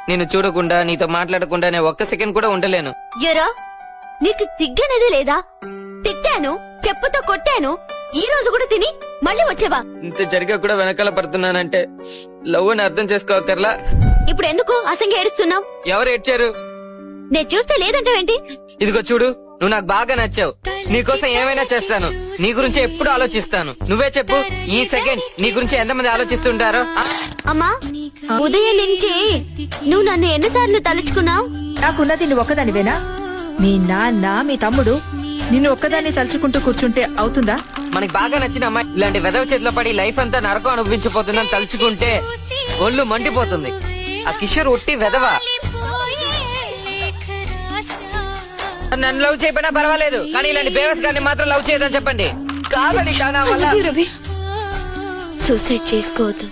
నిన్ను చూడకుండా నీతో మాట్లాడకుండా నేను ఒక్క సెకండ్ కూడా ఉండలేను. ఎరా నీకు తిగ్గనేది లేదా? తిట్టాను, చెప్పుతో కొట్టాను, ఈ రోజు కూడా తిని మళ్ళీ వచ్చేవా? ఇంత జరిగా కూడా వెనకాల పడుతున్నానంటే లవ్ అని అర్థం చేసుకోకర్లా. ఇప్పుడు ఎందుకు అసంగా ఏడుస్తున్నావు? ఎవరు ఏడ్చారు? నేను చూస్తే లేదంటావేంటి? ఇదిగో చూడు, నువ్వు నాకు బాగా నచ్చావు. నీకోసం ఏమైనా చేస్తాను. నీ గురించి ఎప్పుడు ఆలోచిస్తాను. నువ్వే చెప్పు, ఈ సెకండ్ నీ గురించి ఎంతమంది ఆలోచిస్తుంటారో? అమ్మా, ఉదయం నుంచి నువ్వు నన్ను ఎన్నిసార్లు తలుచుకున్నావు? నాకున్నది నువ్వు ఒక్కదానివేనా? మీ నాన్న, మీ తమ్ముడు నిన్ను ఒక్కదాన్ని తలుచుకుంటూ కూర్చుంటే అవుతుందా? మనకి బాగా నచ్చిన అమ్మాయి ఇలాంటి వెదవ చేతిలో పడి లైఫ్ అంతా నరకం అనుభవించిపోతుందని తలుచుకుంటే ఒళ్ళు మండిపోతుంది. ఆ కిషోర్ ఒట్టి వెదవ. నన్ను లవ్ చేయకపోయినా పర్వాలేదు, కానీ ఇలాంటి బేవస్ గారిని మాత్రం లవ్ చేయదని చెప్పండి. కాదని కానా వల్ల సూసైడ్ చేసుకోవద్దు.